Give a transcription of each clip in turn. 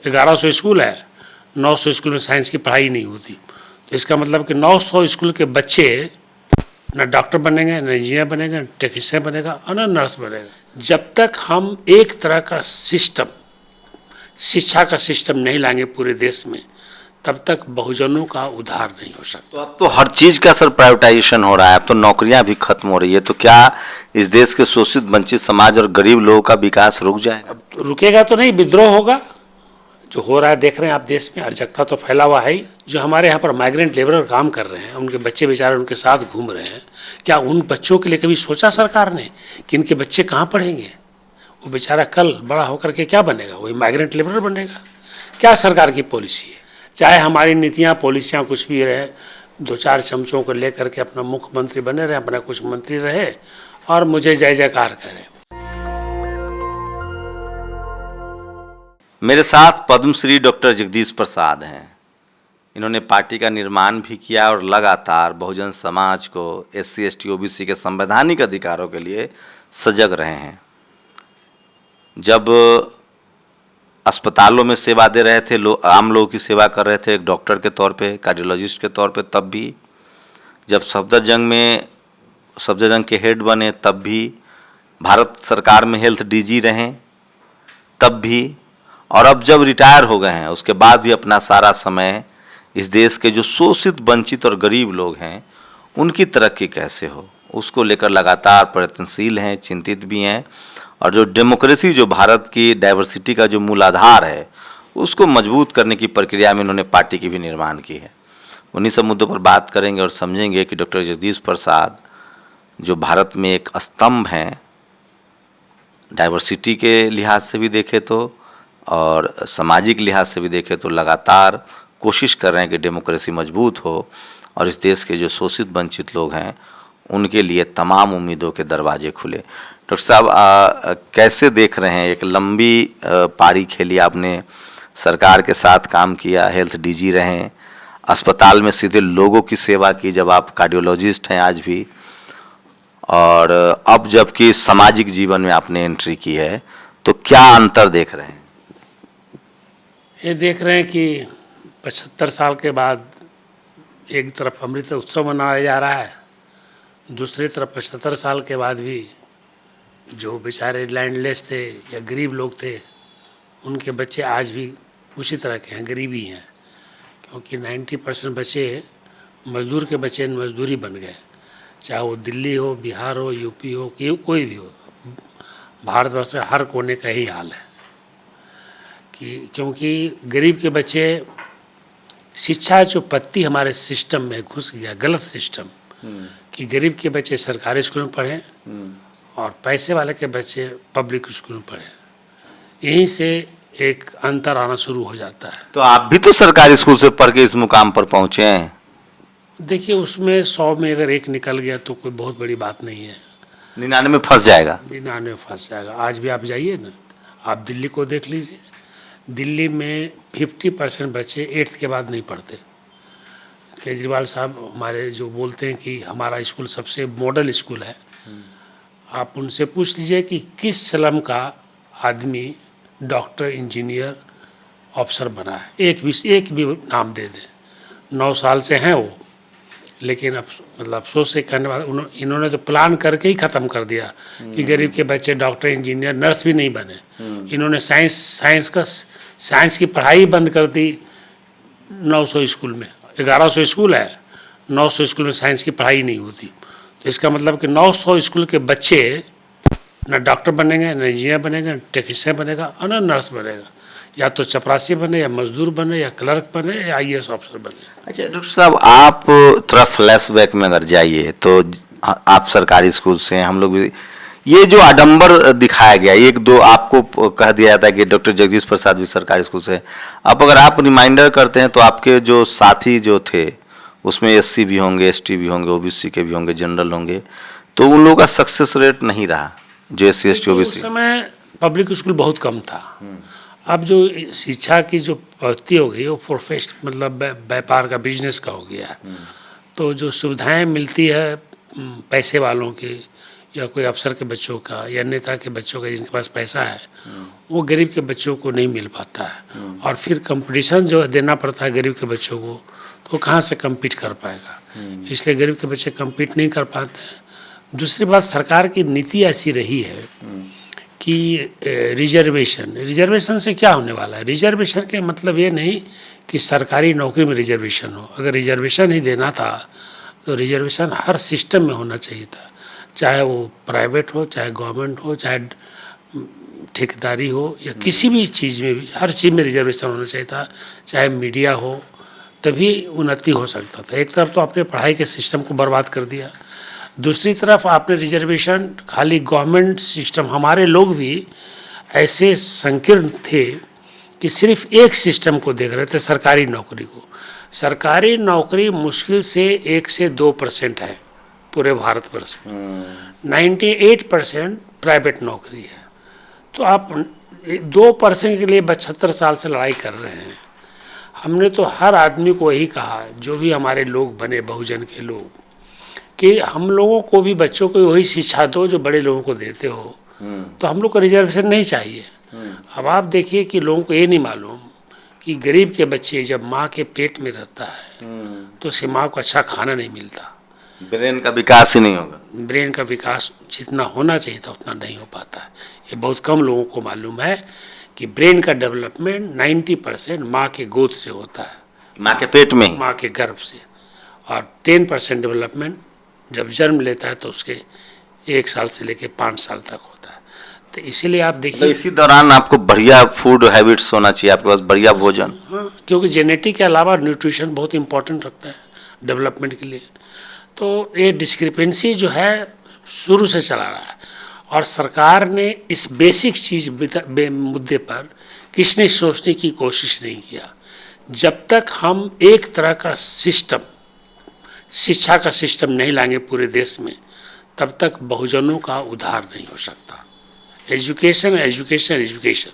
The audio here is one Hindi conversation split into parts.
1100 स्कूल है, 900 स्कूल में साइंस की पढ़ाई नहीं होती। तो इसका मतलब कि 900 स्कूल के बच्चे न डॉक्टर बनेंगे, न इंजीनियर बनेंगे, न टेक्नीशियन बनेगा और न नर्स बनेगा। जब तक हम एक तरह का सिस्टम, शिक्षा का सिस्टम नहीं लाएंगे पूरे देश में, तब तक बहुजनों का उद्धार नहीं हो सकता। तो अब तो हर चीज का सर प्राइवेटाइजेशन हो रहा है, अब तो नौकरियां भी खत्म हो रही है, तो क्या इस देश के शोषित वंचित समाज और गरीब लोगों का विकास रुक जाएगा? अब तो रुकेगा तो नहीं, विद्रोह होगा। जो हो रहा है देख रहे हैं आप, देश में अराजकता तो फैला हुआ है ही। जो हमारे यहाँ पर माइग्रेंट लेबर काम कर रहे हैं, उनके बच्चे बेचारे उनके साथ घूम रहे हैं, क्या उन बच्चों के लिए कभी सोचा सरकार ने कि इनके बच्चे कहाँ पढ़ेंगे? वो बेचारा कल बड़ा होकर के क्या बनेगा? वही माइग्रेंट लेबर बनेगा। क्या सरकार की पॉलिसी है? चाहे हमारी नीतियाँ पॉलिसियाँ कुछ भी रहे, 2-4 चमचों को लेकर के अपना मुख्यमंत्री बने रहे, अपना कुछ मंत्री रहे और मुझे जय जयकार करें। मेरे साथ पद्मश्री डॉक्टर जगदीश प्रसाद हैं। इन्होंने पार्टी का निर्माण भी किया और लगातार बहुजन समाज को, SC ST OBC के संवैधानिक अधिकारों के लिए सजग रहे हैं। जब अस्पतालों में सेवा दे रहे थे, आम लोगों की सेवा कर रहे थे एक डॉक्टर के तौर पे, कार्डियोलॉजिस्ट के तौर पे, तब भी जब सफदरजंग के हेड बने, तब भी भारत सरकार में हेल्थ DG रहे, तब भी, और अब जब रिटायर हो गए हैं उसके बाद भी अपना सारा समय इस देश के जो शोषित वंचित और गरीब लोग हैं उनकी तरक्की कैसे हो उसको लेकर लगातार प्रयत्नशील हैं, चिंतित भी हैं। और जो डेमोक्रेसी, जो भारत की डाइवर्सिटी का जो मूल आधार है, उसको मजबूत करने की प्रक्रिया में इन्होंने पार्टी की भी निर्माण की है। उन्हीं सब मुद्दों पर बात करेंगे और समझेंगे कि डॉक्टर जगदीश प्रसाद जो भारत में एक स्तंभ हैं, डाइवर्सिटी के लिहाज से भी देखे तो और सामाजिक लिहाज से भी देखें तो लगातार कोशिश कर रहे हैं कि डेमोक्रेसी मजबूत हो और इस देश के जो शोषित वंचित लोग हैं उनके लिए तमाम उम्मीदों के दरवाजे खुले। डॉक्टर साहब, कैसे देख रहे हैं, एक लंबी पारी खेली आपने, सरकार के साथ काम किया, हेल्थ DG रहे, अस्पताल में सीधे लोगों की सेवा की, जब आप कार्डियोलॉजिस्ट हैं आज भी, और अब जबकि सामाजिक जीवन में आपने एंट्री की है, तो क्या अंतर देख रहे हैं? ये देख रहे हैं कि 75 साल के बाद एक तरफ अमृत उत्सव मनाया जा रहा है, दूसरी तरफ 75 साल के बाद भी जो बेचारे लैंडलेस थे या गरीब लोग थे उनके बच्चे आज भी उसी तरह के हैं, गरीबी हैं। क्योंकि 90% बच्चे मजदूर के बच्चे मजदूरी बन गए, चाहे वो दिल्ली हो, बिहार हो, UP हो, कोई भी हो, भारतवर्ष का हर कोने का ही हाल है। क्योंकि गरीब के बच्चे, शिक्षा जो पत्ती हमारे सिस्टम में घुस गया, गलत सिस्टम, कि गरीब के बच्चे सरकारी स्कूल में पढ़ें और पैसे वाले के बच्चे पब्लिक स्कूल में पढ़ें, यहीं से एक अंतर आना शुरू हो जाता है। तो आप भी तो सरकारी स्कूल से पढ़ के इस मुकाम पर पहुंचे हैं। देखिए, उसमें 100 में अगर एक निकल गया तो कोई बहुत बड़ी बात नहीं है, 99 फंस जाएगा। 99 फंस जाएगा। आज भी आप जाइए ना, आप दिल्ली को देख लीजिए, दिल्ली में 50% बच्चे 8th के बाद नहीं पढ़ते। केजरीवाल साहब हमारे जो बोलते हैं कि हमारा स्कूल सबसे मॉडल स्कूल है, आप उनसे पूछ लीजिए कि किस स्लम का आदमी डॉक्टर, इंजीनियर, अफसर बना है, एक भी नाम दे दें। 9 साल से हैं वो, लेकिन अब मतलब अफसोस से कहने वाला, इन्होंने तो प्लान करके ही ख़त्म कर दिया कि गरीब के बच्चे डॉक्टर, इंजीनियर, नर्स भी नहीं बने। इन्होंने साइंस की पढ़ाई बंद कर दी। 900 स्कूल में, 1100 स्कूल है, 900 स्कूल में साइंस की पढ़ाई नहीं होती। तो इसका मतलब कि 900 स्कूल के बच्चे न डॉक्टर बनेंगे, न इंजीनियर बनेंगे, न टेक्नीशियन बनेगा और न नर्स बनेगा। या तो चपरासी बने, या मजदूर बने, या क्लर्क बने, या IAS ऑफिसर बने। अच्छा डॉक्टर साहब, आप थोड़ा फ्लैशबैक में अगर जाइए तो आप सरकारी स्कूल से हैं, हम लोग भी, ये जो आडंबर दिखाया गया, एक दो आपको कह दिया जाता है कि डॉक्टर जगदीश प्रसाद भी सरकारी स्कूल से। अब अगर आप रिमाइंडर करते हैं तो आपके जो साथी जो थे उसमें SC भी होंगे, ST भी होंगे, OBC के भी होंगे, जनरल होंगे, तो उन लोगों का सक्सेस रेट नहीं रहा जो SC ST OBC। उस समय पब्लिक स्कूल बहुत कम था। अब जो शिक्षा की जो पद्धति हो गई वो प्रोफेशन, मतलब व्यापार का, बिजनेस का हो गया है। तो जो सुविधाएं मिलती है पैसे वालों के, या कोई अफसर के बच्चों का या नेता के बच्चों का जिनके पास पैसा है, वो गरीब के बच्चों को नहीं मिल पाता है। और फिर कंपटीशन जो देना पड़ता है गरीब के बच्चों को, तो कहाँ से कम्पीट कर पाएगा। इसलिए गरीब के बच्चे कम्पीट नहीं कर पाते हैं। दूसरी बात, सरकार की नीति ऐसी रही है कि रिजर्वेशन से क्या होने वाला है। रिजर्वेशन के मतलब ये नहीं कि सरकारी नौकरी में रिजर्वेशन हो। अगर रिजर्वेशन ही देना था तो रिजर्वेशन हर सिस्टम में होना चाहिए था, चाहे वो प्राइवेट हो, चाहे गवर्नमेंट हो, चाहे ठेकेदारी हो, या किसी भी चीज़ में भी, हर चीज़ में रिजर्वेशन होना चाहिए था, चाहे मीडिया हो, तभी उन्नति हो सकता था। एक तरफ तो आपने पढ़ाई के सिस्टम को बर्बाद कर दिया, दूसरी तरफ आपने रिजर्वेशन खाली गवर्नमेंट सिस्टम, हमारे लोग भी ऐसे संकीर्ण थे कि सिर्फ एक सिस्टम को देख रहे थे, सरकारी नौकरी को। सरकारी नौकरी मुश्किल से 1 से 2% है पूरे भारतवर्ष में, 98% प्राइवेट नौकरी है। तो आप 2% के लिए 75 साल से लड़ाई कर रहे हैं। हमने तो हर आदमी को यही कहा, जो भी हमारे लोग बने बहुजन के लोग, कि हम लोगों को भी, बच्चों को वही शिक्षा दो जो बड़े लोगों को देते हो। तो हम लोग को रिजर्वेशन नहीं चाहिए। अब आप देखिए कि लोगों को ये नहीं मालूम कि गरीब के बच्चे जब माँ के पेट में रहता है तो उसकी माँ को अच्छा खाना नहीं मिलता, ब्रेन का विकास ही नहीं होगा। ब्रेन का विकास जितना होना चाहिए था उतना नहीं हो पाता है। ये बहुत कम लोगों को मालूम है कि ब्रेन का डेवलपमेंट 90% माँ के गोद से होता है, माँ के पेट में ही। माँ के गर्भ से, और 10% डेवलपमेंट जब जन्म लेता है तो उसके 1 साल से लेकर 5 साल तक होता है। तो इसीलिए आप तो देखिए, इसी दौरान आपको बढ़िया फूड हैबिट्स होना चाहिए, आपके पास बढ़िया भोजन। हाँ, क्योंकि जेनेटिक के अलावा न्यूट्रिशन बहुत इंपॉर्टेंट रखता है डेवलपमेंट के लिए। तो ये डिस्क्रिपेंसी जो है शुरू से चला रहा है, और सरकार ने इस बेसिक चीज़ मुद्दे पर किसने सोचने की कोशिश नहीं किया। जब तक हम एक तरह का सिस्टम, शिक्षा का सिस्टम नहीं लाएंगे पूरे देश में, तब तक बहुजनों का उद्धार नहीं हो सकता। एजुकेशन एजुकेशन एजुकेशन,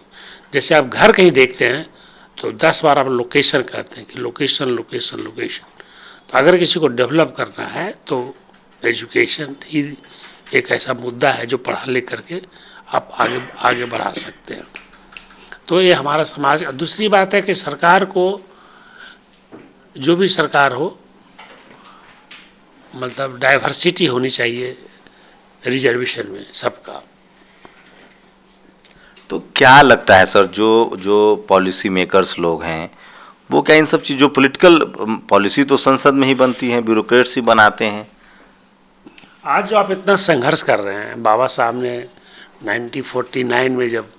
जैसे आप घर कहीं देखते हैं तो 10 बार आप लोकेशन कहते हैं कि लोकेशन लोकेशन लोकेशन। तो अगर किसी को डेवलप करना है तो एजुकेशन ही एक ऐसा मुद्दा है जो पढ़ा लिख करके आप आगे आगे बढ़ा सकते हैं। तो ये हमारा समाज। दूसरी बात है कि सरकार को, जो भी सरकार हो, मतलब डाइवर्सिटी होनी चाहिए रिजर्वेशन में सबका। तो क्या लगता है सर, जो पॉलिसी मेकर्स लोग हैं वो क्या इन सब चीज़, जो पॉलिटिकल पॉलिसी तो संसद में ही बनती है, ब्यूरोक्रेट्स ही बनाते हैं। आज जो आप इतना संघर्ष कर रहे हैं, बाबा साहब ने 1949 में जब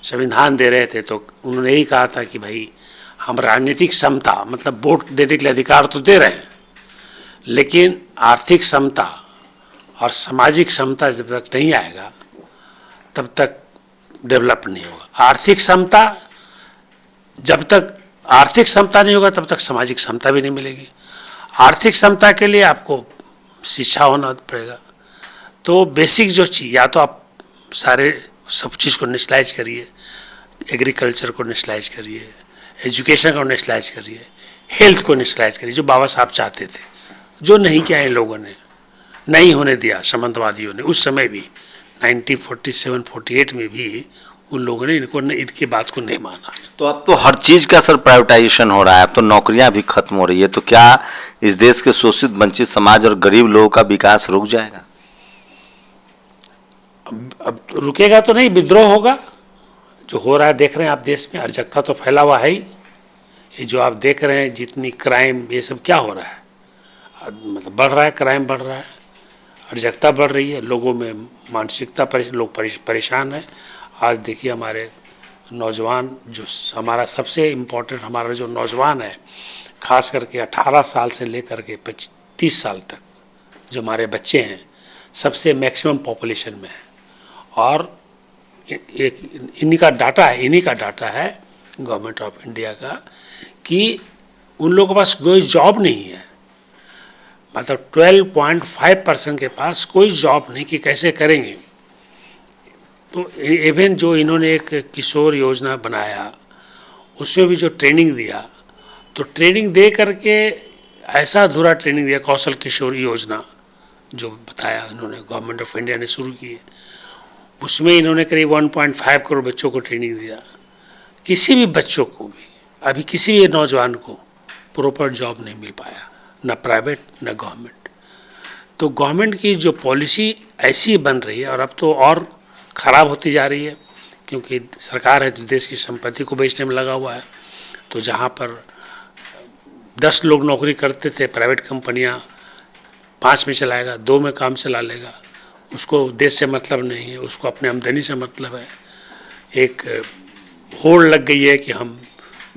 संविधान दे रहे थे तो उन्होंने यही कहा था कि भाई हम राजनीतिक समता, मतलब वोट देने के लिए अधिकार तो दे रहे हैं, लेकिन आर्थिक समता और सामाजिक समता जब तक नहीं आएगा तब तक डेवलप नहीं होगा। आर्थिक समता, जब तक आर्थिक समता नहीं होगा तब तक सामाजिक समता भी नहीं मिलेगी। आर्थिक समता के लिए आपको शिक्षा होना पड़ेगा। तो बेसिक जो चीज़, या तो आप सारे सब चीज़ को नेशनलाइज करिए, एग्रीकल्चर को नेशनलाइज करिए, एजुकेशन को नेशनलाइज करिए, हेल्थ को नेशनलाइज करिए, जो बाबा साहब चाहते थे, जो नहीं किया इन लोगों ने, नहीं होने दिया सामंतवादियों ने। उस समय भी 1947-48 में भी उन लोगों ने इनकी बात को नहीं माना। तो अब तो हर चीज़ का सर प्राइवेटाइजेशन हो रहा है, अब तो नौकरियां भी खत्म हो रही है। तो क्या इस देश के शोषित वंचित समाज और गरीब लोगों का विकास रुक जाएगा? अब रुकेगा तो नहीं, विद्रोह होगा। जो हो रहा है देख रहे हैं आप देश में, अराजकता तो फैला हुआ है ही। ये जो आप देख रहे हैं जितनी क्राइम, ये सब क्या हो रहा है, मतलब बढ़ रहा है, क्राइम बढ़ रहा है, अराजकता बढ़ रही है, लोगों में मानसिकता लोग परेशान हैं। आज देखिए हमारे नौजवान, जो हमारा सबसे इम्पोर्टेंट, हमारा जो नौजवान है, खास करके 18 साल से लेकर के 30 साल तक जो हमारे बच्चे हैं, सबसे मैक्सिमम पॉपुलेशन में है। और एक इन्हीं का डाटा है गवर्नमेंट ऑफ इंडिया का, कि उन लोगों के पास कोई जॉब नहीं है। मतलब 12.5% के पास कोई जॉब नहीं, कि कैसे करेंगे। तो इवन जो इन्होंने एक किशोर योजना बनाया, उसमें भी जो ट्रेनिंग दिया, तो ट्रेनिंग दे करके ऐसा अधूरा ट्रेनिंग दिया, कौशल किशोर योजना, जो बताया इन्होंने, गवर्नमेंट ऑफ इंडिया ने शुरू की है, उसमें इन्होंने करीब 1.5 करोड़ बच्चों को ट्रेनिंग दिया। किसी भी बच्चों को भी, अभी किसी भी नौजवान को प्रॉपर जॉब नहीं मिल पाया, न प्राइवेट न गवर्नमेंट। तो गवर्नमेंट की जो पॉलिसी ऐसी बन रही है, और अब तो और ख़राब होती जा रही है, क्योंकि सरकार है तो देश की संपत्ति को बेचने में लगा हुआ है। तो जहाँ पर 10 लोग नौकरी करते थे, प्राइवेट कंपनियाँ 5 में चलाएगा, 2 में काम चला लेगा। उसको देश से मतलब नहीं है, उसको अपने आमदनी से मतलब है। एक होड़ लग गई है कि हम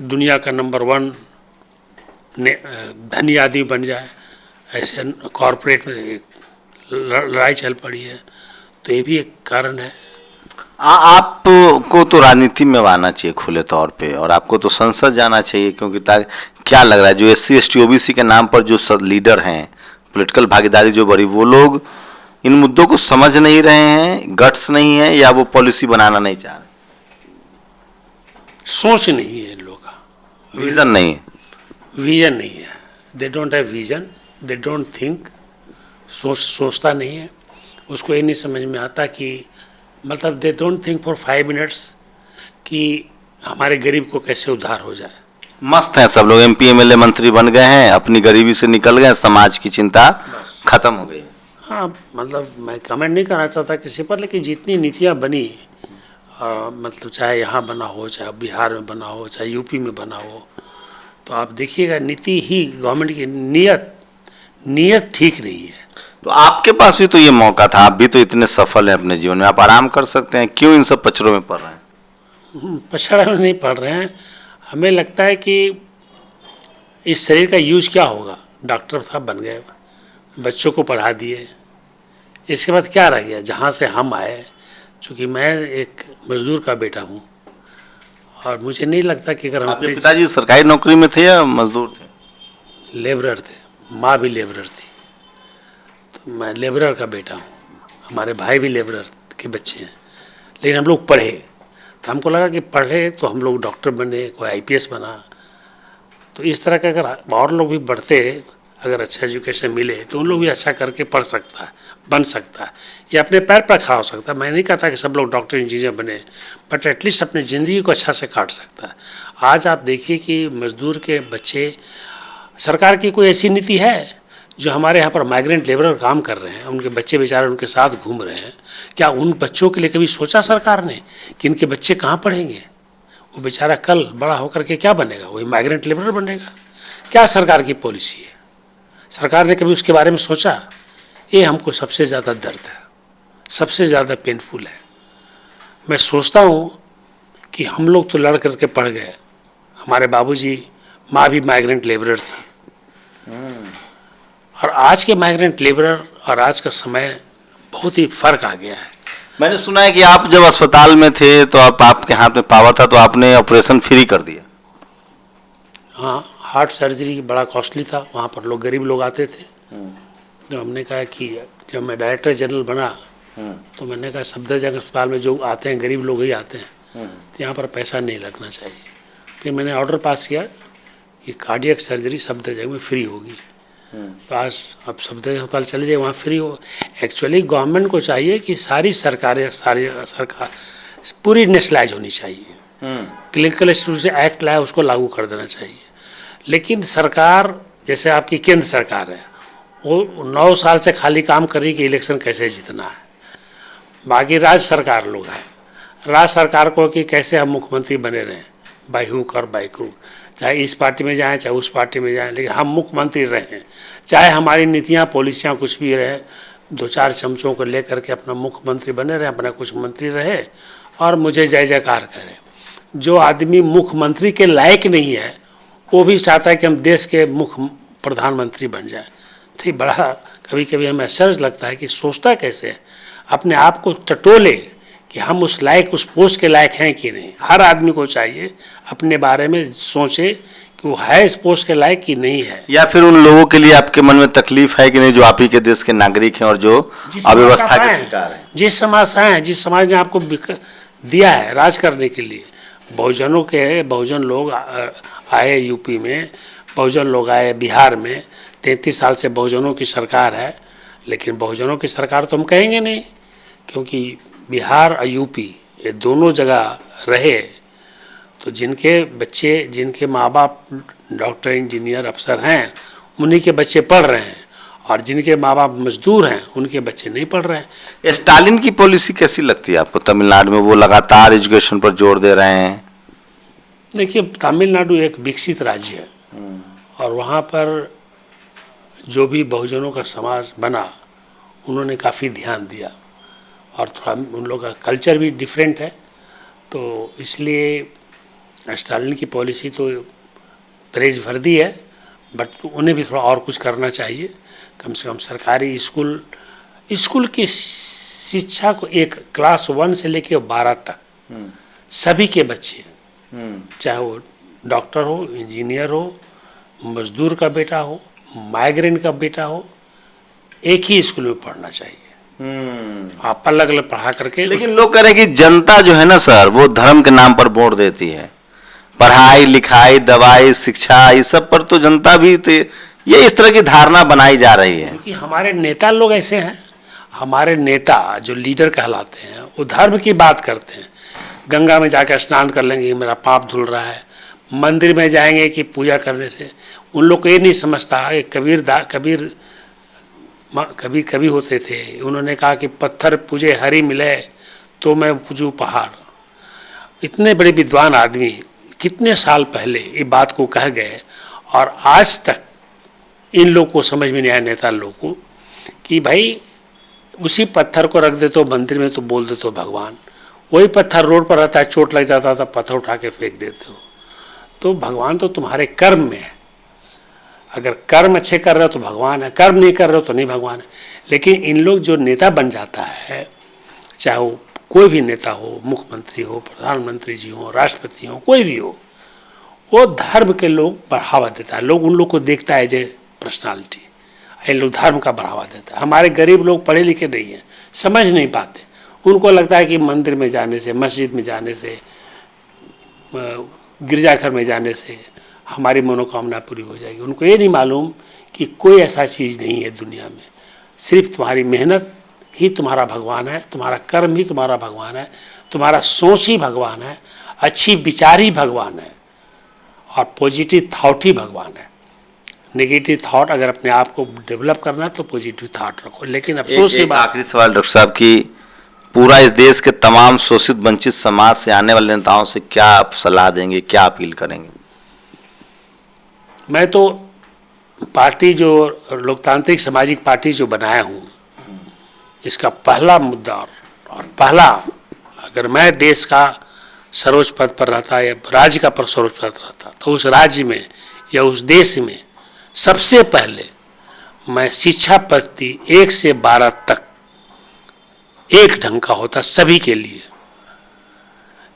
दुनिया का नंबर 1 धनी आदमी बन जाए, ऐसे कॉरपोरेट में एक लड़ाई चल पड़ी है। तो ये भी एक कारण है। आपको तो राजनीति में आना चाहिए खुले तौर पे, और आपको तो संसद जाना चाहिए, क्योंकि क्या लग रहा है जो SC ST OBC के नाम पर जो लीडर हैं, पॉलिटिकल भागीदारी जो बड़ी, वो लोग इन मुद्दों को समझ नहीं रहे हैं, गट्स नहीं है, या वो पॉलिसी बनाना नहीं चाह रहे? सोच नहीं है इन लोगों का, विजन नहीं है, विजन नहीं है। They don't have vision, they don't think. सोचता नहीं है, उसको ये नहीं समझ में आता कि मतलब they don't think for 5 minutes कि हमारे गरीब को कैसे उद्धार हो जाए। मस्त हैं सब लोग, MP MLA मंत्री बन गए हैं, अपनी गरीबी से निकल गए, समाज की चिंता खत्म हो गई। हाँ, मतलब मैं कमेंट नहीं करना चाहता किसी पर, लेकिन जितनी नीतियाँ बनी, मतलब चाहे यहाँ बना हो, चाहे बिहार में बना हो, चाहे UP में बना हो, तो आप देखिएगा नीति ही, गवर्नमेंट की नीयत ठीक नहीं है। तो आपके पास भी तो ये मौका था, आप भी तो इतने सफल हैं अपने जीवन में, आप आराम कर सकते हैं, क्यों इन सब पचड़ों में पड़ रहे हैं? पछड़ा में नहीं पड़ रहे हैं। हमें लगता है कि इस शरीर का यूज क्या होगा। डॉक्टर साहब बन गए, बच्चों को पढ़ा दिए, इसके बाद क्या रह गया? जहाँ से हम आए, चूँकि मैं एक मजदूर का बेटा हूँ, और मुझे नहीं लगता कि अगर हम आपके पिताजी सरकारी नौकरी में थे या मजदूर थे? लेबरर थे, माँ भी लेबरर थी, तो मैं लेबरर का बेटा हूँ, हमारे भाई भी लेबरर के बच्चे हैं। लेकिन हम लोग पढ़े, तो हमको लगा कि पढ़े तो हम लोग डॉक्टर बने, कोई IPS बना। तो इस तरह का अगर और लोग भी बढ़ते, अगर अच्छा एजुकेशन मिले, तो उन लोग भी अच्छा करके पढ़ सकता है, बन सकता है, या अपने पैर पर खड़ा हो सकता है। मैं नहीं कहता कि सब लोग डॉक्टर इंजीनियर बने, बट एटलीस्ट अपनी ज़िंदगी को अच्छा से काट सकता है। आज आप देखिए कि मजदूर के बच्चे, सरकार की कोई ऐसी नीति है जो हमारे यहाँ पर माइग्रेंट लेबर काम कर रहे हैं, उनके बच्चे बेचारे उनके साथ घूम रहे हैं, क्या उन बच्चों के लिए कभी सोचा सरकार ने कि इनके बच्चे कहाँ पढ़ेंगे? वो बेचारा कल बड़ा होकर के क्या बनेगा? वही माइग्रेंट लेबर बनेगा। क्या सरकार की पॉलिसी है? सरकार ने कभी उसके बारे में सोचा? ये हमको सबसे ज़्यादा दर्द है, सबसे ज़्यादा पेनफुल है। मैं सोचता हूँ कि हम लोग तो लड़ करके पढ़ गए, हमारे बाबूजी माँ भी माइग्रेंट लेबरर थी, और आज के माइग्रेंट लेबरर और आज का समय बहुत ही फर्क आ गया है। मैंने सुना है कि आप जब अस्पताल में थे तो आपके हाथ में पावर था, तो आपने ऑपरेशन फ्री कर दिया। हाँ, हार्ट सर्जरी बड़ा कॉस्टली था, वहाँ पर लोग गरीब लोग आते थे। तो हमने कहा कि जब मैं डायरेक्टर जनरल बना, तो मैंने कहा सफदरजंग अस्पताल में जो आते हैं गरीब लोग ही आते हैं, तो यहाँ पर पैसा नहीं लगना चाहिए। फिर मैंने ऑर्डर पास किया कि कार्डियक सर्जरी सफदरजंग में फ्री होगी। तो आज अब सफदरजंग अस्पताल चले जाए, वहाँ फ्री हो। एक्चुअली गवर्नमेंट को चाहिए कि सारी सरकार पूरी नेशनलाइज होनी चाहिए। क्लिनिकल इंस्टीट्यूट एक्ट लाया, उसको लागू कर देना चाहिए। लेकिन सरकार, जैसे आपकी केंद्र सरकार है, वो 9 साल से खाली काम कर रही कि इलेक्शन कैसे जीतना है। बाकी राज्य सरकार लोग हैं, राज्य सरकार को कि कैसे हम मुख्यमंत्री बने रहें, बाई हुक और बाई क्रूक, चाहे इस पार्टी में जाएं चाहे उस पार्टी में जाएं, लेकिन हम मुख्यमंत्री रहें। चाहे हमारी नीतियाँ पॉलिसियाँ कुछ भी रहे, 2-4 चमचों को लेकर के अपना मुख्यमंत्री बने रहे, अपना कुछ मंत्री रहे और मुझे जय जयकार करे। जो आदमी मुख्यमंत्री के लायक नहीं है, वो भी चाहता है कि हम देश के मुख्य प्रधानमंत्री बन जाए। तो बड़ा कभी कभी हमें आश्चर्य लगता है कि सोचता कैसे है, अपने आप को टटोले कि हम उस लायक, उस पोस्ट के लायक हैं कि नहीं। हर आदमी को चाहिए अपने बारे में सोचे कि वो है इस पोस्ट के लायक कि नहीं है। या फिर उन लोगों के लिए आपके मन में तकलीफ है कि नहीं जो आप ही के देश के नागरिक हैं और जो अव्यवस्था के शिकार हैं? जिस समाज से हैं, जिस समाज ने आपको दिया है राज करने के लिए, बहुजन लोग आए यूपी में, बहुजन लोग आए बिहार में, 33 साल से बहुजनों की सरकार है, लेकिन बहुजनों की सरकार तो हम कहेंगे नहीं, क्योंकि बिहार और यूपी ये दोनों जगह रहे तो जिनके बच्चे, जिनके माँ बाप डॉक्टर, इंजीनियर, अफसर हैं, उन्हीं के बच्चे पढ़ रहे हैं, और जिनके माँ बाप मजदूर हैं उनके बच्चे नहीं पढ़ रहे हैं। स्टालिन की पॉलिसी कैसी लगती है आपको तमिलनाडु में? वो लगातार एजुकेशन पर जोर दे रहे हैं। देखिए, तमिलनाडु एक विकसित राज्य है और वहाँ पर जो भी बहुजनों का समाज बना उन्होंने काफ़ी ध्यान दिया, और थोड़ा उन लोगों का कल्चर भी डिफरेंट है, तो इसलिए स्टालिन की पॉलिसी तो प्रेज भर दी है, बट उन्हें भी थोड़ा और कुछ करना चाहिए। कम से कम सरकारी स्कूल की शिक्षा को एक क्लास 1 से लेकर 12 तक सभी के बच्चे, चाहे वो डॉक्टर हो, इंजीनियर हो, मजदूर का बेटा हो, माइग्रेंट का बेटा हो, एक ही स्कूल में पढ़ना चाहिए। आप अलग अलग पढ़ा करके। लेकिन लोग कह रहे हैं कि जनता जो है ना सर, वो धर्म के नाम पर वोट देती है। पढ़ाई लिखाई, दवाई, शिक्षा, ये सब पर तो जनता भी ये इस तरह की धारणा बनाई जा रही है। क्योंकि हमारे नेता लोग ऐसे हैं, हमारे नेता जो लीडर कहलाते हैं वो धर्म की बात करते हैं। गंगा में जाकर स्नान कर लेंगे मेरा पाप धुल रहा है, मंदिर में जाएंगे कि पूजा करने से। उन लोग को ये नहीं समझता कि कबीर होते थे, उन्होंने कहा कि पत्थर पूजे हरी मिले तो मैं पूजूं पहाड़। इतने बड़े विद्वान आदमी कितने साल पहले ये बात को कह गए, और आज तक इन लोग को समझ में नहीं आया, नेता लोग को, कि भाई उसी पत्थर को रख दे तो मंदिर में तो बोल दे तो भगवान, वही पत्थर रोड पर रहता है, चोट लग जाता था, पत्थर उठा के फेंक देते हो। तो भगवान तो तुम्हारे कर्म में है। अगर कर्म अच्छे कर रहे हो तो भगवान है, कर्म नहीं कर रहे हो तो नहीं भगवान है। लेकिन इन लोग जो नेता बन जाता है, चाहे वो कोई भी नेता हो, मुख्यमंत्री हो, प्रधानमंत्री जी हो, राष्ट्रपति हो, कोई भी हो, वो धर्म के लोग बढ़ावा देता है। लोग उन लोग को देखता है जे पर्सनालिटी, इन लोग धर्म का बढ़ावा देता है। हमारे गरीब लोग पढ़े लिखे नहीं हैं, समझ नहीं पाते। उनको लगता है कि मंदिर में जाने से, मस्जिद में जाने से, गिरजाघर में जाने से हमारी मनोकामना पूरी हो जाएगी। उनको ये नहीं मालूम कि कोई ऐसा चीज़ नहीं है दुनिया में। सिर्फ तुम्हारी मेहनत ही तुम्हारा भगवान है, तुम्हारा कर्म ही तुम्हारा भगवान है, तुम्हारा सोच ही भगवान है, अच्छी विचार ही भगवान है, और पॉजिटिव थॉट ही भगवान है। नेगेटिव थॉट अगर अपने आप को डेवलप करना है तो पॉजिटिव थॉट रखो। लेकिन अफसोस से आखिरी सवाल डॉक्टर साहब की, पूरा इस देश के तमाम शोषित वंचित समाज से आने वाले नेताओं से क्या आप सलाह देंगे, क्या अपील करेंगे? मैं तो पार्टी जो लोकतांत्रिक सामाजिक पार्टी जो बनाया हूँ, इसका पहला मुद्दा और पहला, अगर मैं देश का सर्वोच्च पद पर रहता या राज्य का सर्वोच्च पद रहता तो उस राज्य में या उस देश में सबसे पहले मैं शिक्षा पद्धति 1 से 12 तक एक ढंग का होता सभी के लिए।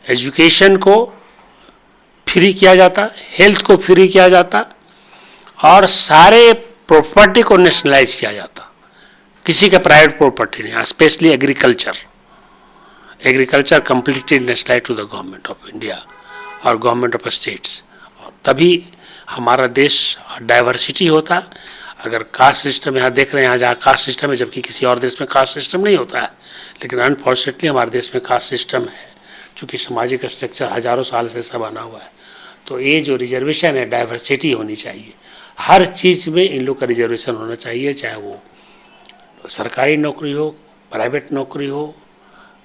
एजुकेशन को फ्री किया जाता, हेल्थ को फ्री किया जाता, और सारे प्रॉपर्टी को नेशनलाइज किया जाता। किसी का प्राइवेट प्रॉपर्टी नहीं, specially agriculture completely nationalise to the government of India और गवर्नमेंट ऑफ स्टेट्स। और तभी हमारा देश डाइवर्सिटी होता। अगर कास्ट सिस्टम यहाँ देख रहे हैं, यहाँ जहाँ कास्ट सिस्टम है, जबकि किसी और देश में कास्ट सिस्टम नहीं होता है, लेकिन अनफॉर्चुनेटली हमारे देश में कास्ट सिस्टम है, चूँकि सामाजिक स्ट्रक्चर हजारों साल से ऐसा बना हुआ है। तो ये जो रिजर्वेशन है, डाइवर्सिटी होनी चाहिए। हर चीज़ में इन लोग का रिजर्वेशन होना चाहिए, चाहे वो सरकारी नौकरी हो, प्राइवेट नौकरी हो,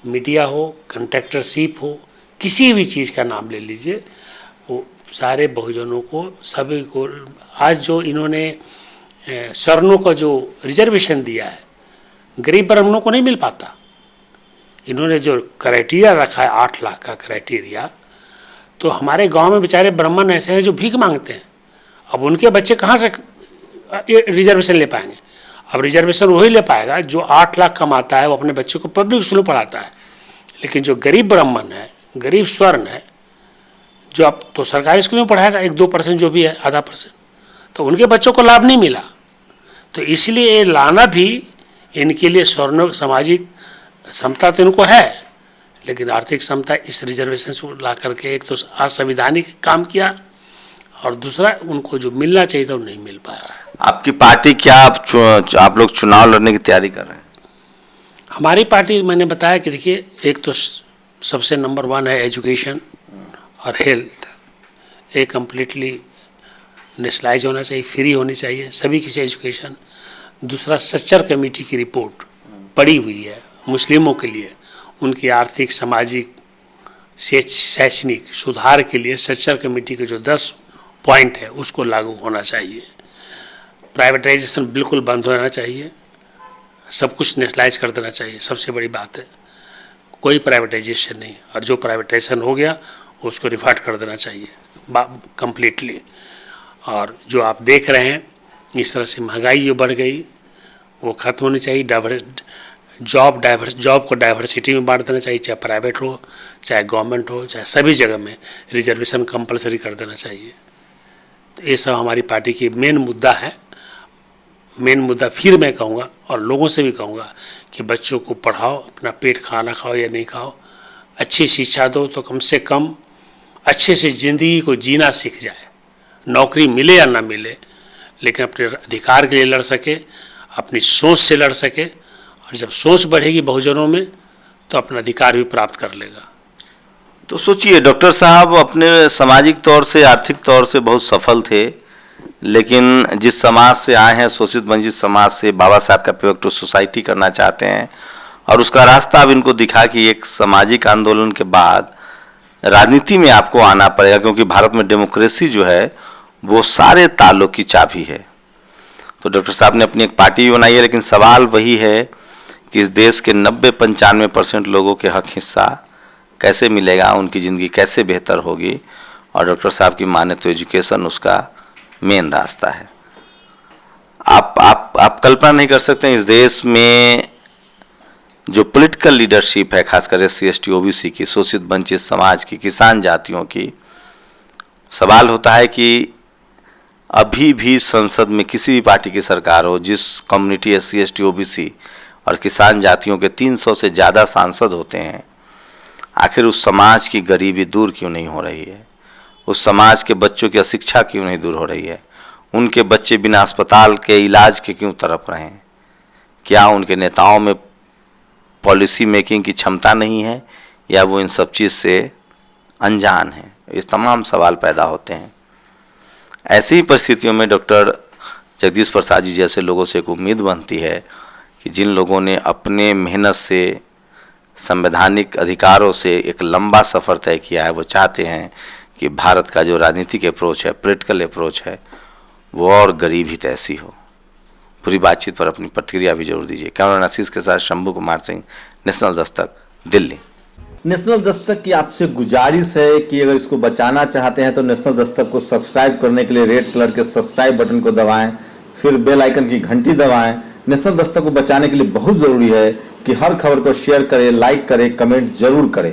मीडिया हो, कंट्रैक्टरशिप हो, किसी भी चीज़ का नाम ले लीजिए, वो सारे बहुजनों को, सभी को। आज जो इन्होंने स्वर्णों का जो रिजर्वेशन दिया है, गरीब ब्राह्मणों को नहीं मिल पाता। इन्होंने जो क्राइटेरिया रखा है 8 लाख का क्राइटेरिया, तो हमारे गांव में बेचारे ब्राह्मण ऐसे हैं जो भीख मांगते हैं। अब उनके बच्चे कहाँ से रिजर्वेशन ले पाएंगे? अब रिजर्वेशन वही ले पाएगा जो 8 लाख कमाता है, वो अपने बच्चे को पब्लिक स्कूल में पढ़ाता है। लेकिन जो गरीब ब्राह्मण है, गरीब स्वर्ण है, जो अब तो सरकारी स्कूल में पढ़ाएगा 1-2% जो भी है, आधा %, तो उनके बच्चों को लाभ नहीं मिला। तो इसलिए ये लाना भी इनके लिए स्वर्ण सामाजिक समता तो इनको है, लेकिन आर्थिक समता इस रिजर्वेशन से ला करके एक तो असंवैधानिक काम किया, और दूसरा उनको जो मिलना चाहिए था वो नहीं मिल पा रहा है। आपकी पार्टी क्या आप लोग चुनाव लड़ने की तैयारी कर रहे हैं? हमारी पार्टी, मैंने बताया कि देखिए, एक तो सबसे नंबर 1 है एजुकेशन और हेल्थ। एक कम्प्लीटली नेशनलाइज होना चाहिए, फ्री होनी चाहिए सभी की एजुकेशन। दूसरा, सच्चर कमेटी की रिपोर्ट पड़ी हुई है मुस्लिमों के लिए, उनकी आर्थिक, सामाजिक, शैक्षणिक सुधार के लिए सच्चर कमेटी के जो 10 पॉइंट है उसको लागू होना चाहिए। प्राइवेटाइजेशन बिल्कुल बंद होना चाहिए, सब कुछ नेशनलाइज कर देना चाहिए, सबसे बड़ी बात है। कोई प्राइवेटाइजेशन नहीं, और जो प्राइवेटाइजेशन हो गया उसको रिवर्ट कर देना चाहिए कम्प्लीटली। और जो आप देख रहे हैं इस तरह से महंगाई जो बढ़ गई वो ख़त्म होनी चाहिए। जॉब को डाइवर्सिटी में बांट देना चाहिए, चाहे प्राइवेट हो चाहे गवर्नमेंट हो, चाहे सभी जगह में रिजर्वेशन कंपलसरी कर देना चाहिए। तो ये सब हमारी पार्टी की मेन मुद्दा है। मेन मुद्दा फिर मैं कहूँगा और लोगों से भी कहूँगा कि बच्चों को पढ़ाओ, अपना पेट खाना खाओ या नहीं खाओ, अच्छी शिक्षा दो तो कम से कम अच्छे से ज़िंदगी को जीना सीख जाए। नौकरी मिले या ना मिले, लेकिन अपने अधिकार के लिए लड़ सके, अपनी सोच से लड़ सके, और जब सोच बढ़ेगी बहुजनों में तो अपना अधिकार भी प्राप्त कर लेगा। तो सोचिए, डॉक्टर साहब अपने सामाजिक तौर से, आर्थिक तौर से बहुत सफल थे, लेकिन जिस समाज से आए हैं, शोषित वंचित समाज से, बाबा साहब का बैक टू सोसाइटी करना चाहते हैं, और उसका रास्ता अब इनको दिखा कि एक सामाजिक आंदोलन के बाद राजनीति में आपको आना पड़ेगा, क्योंकि भारत में डेमोक्रेसी जो है वो सारे तालों की चाबी है। तो डॉक्टर साहब ने अपनी एक पार्टी भी बनाई है, लेकिन सवाल वही है कि इस देश के 90-95% लोगों के हक हिस्सा कैसे मिलेगा, उनकी ज़िंदगी कैसे बेहतर होगी। और डॉक्टर साहब की माने तो एजुकेशन उसका मेन रास्ता है। आप कल्पना नहीं कर सकते इस देश में जो पॉलिटिकल लीडरशिप है, खासकर SC/ST OBC की, शोषित वंचित समाज की, किसान जातियों की, सवाल होता है कि अभी भी संसद में किसी भी पार्टी की सरकार हो, जिस कम्युनिटी SC/ST OBC और किसान जातियों के 300 से ज़्यादा सांसद होते हैं, आखिर उस समाज की गरीबी दूर क्यों नहीं हो रही है? उस समाज के बच्चों की अशिक्षा क्यों नहीं दूर हो रही है? उनके बच्चे बिना अस्पताल के इलाज के क्यों तड़प रहे हैं? क्या उनके नेताओं में पॉलिसी मेकिंग की क्षमता नहीं है, या वो इन सब चीज़ से अनजान है? इस तमाम सवाल पैदा होते हैं। ऐसी ही परिस्थितियों में डॉक्टर जगदीश प्रसाद जी जैसे लोगों से एक उम्मीद बनती है कि जिन लोगों ने अपने मेहनत से, संवैधानिक अधिकारों से एक लंबा सफ़र तय किया है, वो चाहते हैं कि भारत का जो राजनीतिक अप्रोच है, पॉलिटिकल अप्रोच है, वो और गरीब हित ऐसी हो। पूरी बातचीत पर अपनी प्रतिक्रिया भी जरूर दीजिए। कैमरा आशीष के साथ शंभू कुमार सिंह, नेशनल दस्तक, दिल्ली। नेशनल दस्तक की आपसे गुजारिश है कि अगर इसको बचाना चाहते हैं तो नेशनल दस्तक को सब्सक्राइब करने के लिए रेड कलर के सब्सक्राइब बटन को दबाएं, फिर बेल आइकन की घंटी दबाएं। नेशनल दस्तक को बचाने के लिए बहुत ज़रूरी है कि हर खबर को शेयर करें, लाइक करें, कमेंट जरूर करें।